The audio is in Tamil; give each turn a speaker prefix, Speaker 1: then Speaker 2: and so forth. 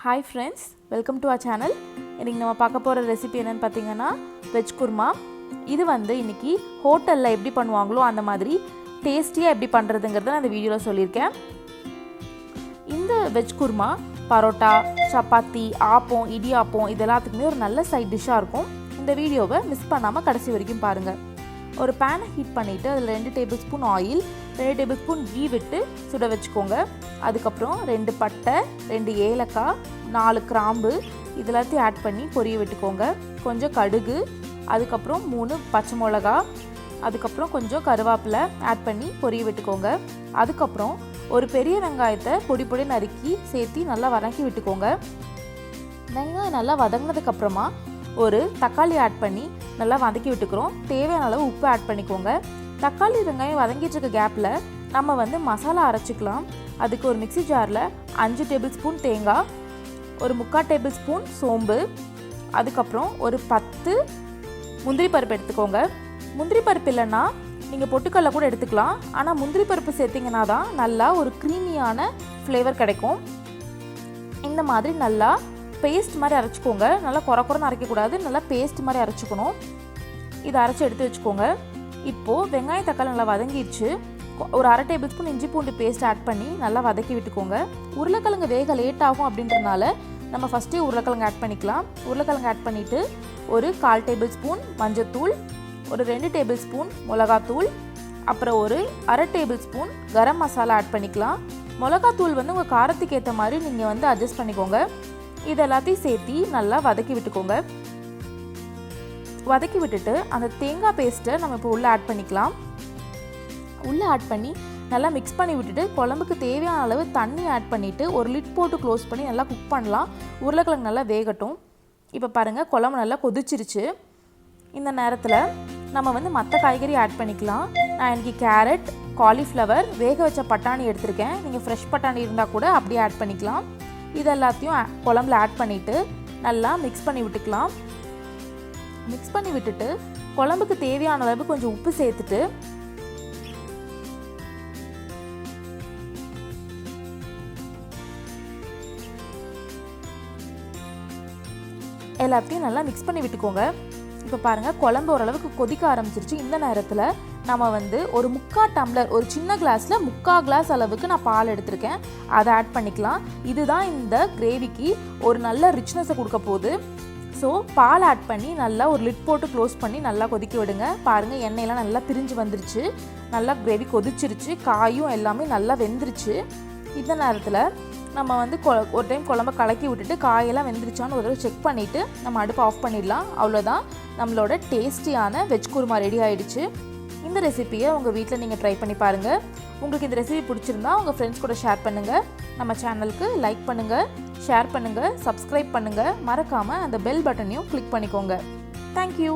Speaker 1: Hi friends, welcome to our channel. இன்னைக்கு நம்ம பார்க்க போற ரெசிபி என்னன்னு பாத்தீங்கன்னா வெஜ் குருமா. இது இன்னைக்கு ஹோட்டல்ல எப்படி பண்ணுவாங்களோ அந்த மாதிரி டேஸ்டியா எப்படி பண்றதுங்கறத நான் இந்த வீடியோல சொல்லிருக்கேன். இந்த வெஜ் குருமா பரோட்டா, சப்பாத்தி, ஆப்பம், இடியாப்பம் இதெல்லாத்துக்குமே ஒரு நல்ல சைடு டிஷ்ஷா இருக்கும். இந்த வீடியோவை மிஸ் பண்ணாம கடைசி வரைக்கும் பாருங்க. ஒரு pan ஹீட் பண்ணிட்டு அதுல 2 டேபிள்ஸ்பூன் ஆயில், 2 டேபிள்ஸ்பூன் ghee விட்டு சுட வெச்சுக்கோங்க. அதுக்கு அப்புறம் 2 பட்டை, 2 ஏலக்காய், 4 கிராம்பு இதெல்லாம் ஆட் பண்ணி பொரிய விட்டுக்கோங்க. கொஞ்சம் கடுகு, அதுக்கு அப்புறம் 3 பச்சை மிளகாய், அதுக்கு அப்புறம் கொஞ்சம் கருவேப்பிலை ஆட் பண்ணி பொரிய விட்டுக்கோங்க. அதுக்கு அப்புறம் ஒரு பெரிய வெங்காயத்தை பொடி பொடி நறுக்கி சேர்த்து நல்லா வதக்கி விட்டுக்கோங்க. வெங்காயம் நல்லா வதங்கினதுக்கு அப்புறமா ஒரு தக்காளி ஆட் பண்ணி நல்லா வதக்கி விட்டுக்கிறோம். தேவையான அளவு உப்பு ஆட் பண்ணிக்கோங்க. தக்காளி வெங்காயம் வதங்கிட்டு இருக்க கேப்பில் நம்ம மசாலா அரைச்சிக்கலாம். அதுக்கு ஒரு மிக்ஸி ஜாரில் 5 டேபிள் ஸ்பூன் தேங்காய், ஒரு 3/4 டேபிள் ஸ்பூன் சோம்பு, அதுக்கப்புறம் ஒரு 10 முந்திரி பருப்பு எடுத்துக்கோங்க. முந்திரி பருப்பு இல்லைன்னா நீங்கள் பொட்டுக்கடலை கூட எடுத்துக்கலாம். ஆனால் முந்திரி பருப்பு சேர்த்திங்கன்னா தான் நல்லா ஒரு க்ரீமியான ஃப்ளேவர் கிடைக்கும். இந்த மாதிரி நல்லா பேஸ்ட் மாதிரி அரைச்சிக்கோங்க. நல்லா குறன்னு அரைக்கக்கூடாது, நல்லா பேஸ்ட் மாதிரி அரைச்சிக்கணும். இதை அரைச்சி எடுத்து வச்சுக்கோங்க. இப்போது வெங்காயம் தக்காளி நல்லா வதங்கிடுச்சு. ஒரு 1/2 டேபிள் ஸ்பூன் இஞ்சி பூண்டு பேஸ்ட் ஆட் பண்ணி நல்லா வதக்கி விட்டுக்கோங்க. உருளைக்கிழங்கு வேக லேட் ஆகும் அப்படின்றதுனால நம்ம ஃபஸ்ட்டே உருளைக்கிழங்கு ஆட் பண்ணிக்கலாம். உருளைக்கிழங்கு ஆட் பண்ணிவிட்டு ஒரு 1/4 டேபிள் ஸ்பூன் மஞ்சத்தூள், ஒரு 2 டேபிள் ஸ்பூன் மிளகாத்தூள், அப்புறம் ஒரு 1/2 table spoon garam masala add பண்ணிக்கலாம். மிளகாத்தூள் உங்கள் காரத்துக்கு ஏற்ற மாதிரி நீங்கள் அட்ஜஸ்ட் பண்ணிக்கோங்க. இது எல்லாத்தையும் சேர்த்து நல்லா வதக்கி விட்டுக்கோங்க. வதக்கி விட்டுட்டு அந்த தேங்காய் பேஸ்ட்டை நம்ம இப்போ உள்ளே ஆட் பண்ணிக்கலாம். உள்ளே ஆட் பண்ணி நல்லா மிக்ஸ் பண்ணி விட்டுட்டு குழம்புக்கு தேவையான அளவு தண்ணி ஆட் பண்ணிவிட்டு ஒரு லிட் போட்டு க்ளோஸ் பண்ணி நல்லா குக் பண்ணலாம். உருளைக்கிழங்கு நல்லா வேகட்டும். இப்போ பாருங்கள், குழம்பு நல்லா கொதிச்சிருச்சு. இந்த நேரத்தில் நம்ம மற்ற காய்கறி ஆட் பண்ணிக்கலாம். நான் இன்றைக்கி கேரட், காலிஃப்ளவர், வேக வச்ச பட்டாணி எடுத்திருக்கேன். நீங்கள் ஃப்ரெஷ் பட்டாணி இருந்தால் கூட அப்படியே ஆட் பண்ணிக்கலாம். இது எல்லாத்தையும் குழம்புல ஆட் பண்ணிவிட்டு நல்லா மிக்ஸ் பண்ணி விட்டுக்கலாம். மிக்ஸ் பண்ணி விட்டுட்டு குழம்புக்கு தேவையான அளவு கொஞ்சம் உப்பு சேர்த்துட்டு எல்லாத்தையும் நல்லா மிக்ஸ் பண்ணி விட்டுக்கோங்க. இப்போ பாருங்கள், குழம்பு ஓரளவுக்கு கொதிக்க ஆரம்பிச்சிருச்சு. இந்த நேரத்தில் நம்ம ஒரு 3/4 டம்ளர், ஒரு சின்ன கிளாஸில் 3/4 கிளாஸ் அளவுக்கு நான் பால் எடுத்திருக்கேன். அதை ஆட் பண்ணிக்கலாம். இதுதான் இந்த கிரேவிக்கு ஒரு நல்ல ரிச்னஸை கொடுக்க போகுது. ஸோ பால் ஆட் பண்ணி நல்லா ஒரு லிட் போட்டு க்ளோஸ் பண்ணி நல்லா கொதிக்க விடுங்க. பாருங்கள், எண்ணெயெல்லாம் நல்லா பிரிஞ்சு வந்துருச்சு. நல்லா கிரேவி கொதிச்சிருச்சு. காயும் எல்லாமே நல்லா வெந்துருச்சு. இந்த நேரத்தில் நம்ம ஒரு டைம் குழம்ப கலக்கி விட்டுட்டு காயெல்லாம் வெந்துருச்சான்னு ஒரு தடவை செக் பண்ணிவிட்டு நம்ம அடுப்பை ஆஃப் பண்ணிடலாம். அவ்வளோதான், நம்மளோட டேஸ்டியான வெஜ் குருமா ரெடி ஆகிடுச்சு. இந்த ரெசிபியை உங்கள் வீட்டில் நீங்கள் ட்ரை பண்ணி பாருங்கள். உங்களுக்கு இந்த ரெசிபி பிடிச்சிருந்தா உங்கள் ஃப்ரெண்ட்ஸ் கூட ஷேர் பண்ணுங்கள். நம்ம சேனலுக்கு லைக் பண்ணுங்கள், ஷேர் பண்ணுங்கள், சப்ஸ்கிரைப் பண்ணுங்கள். மறக்காமல் அந்த பெல் பட்டனையும் கிளிக் பண்ணிக்கோங்க. தேங்க்யூ.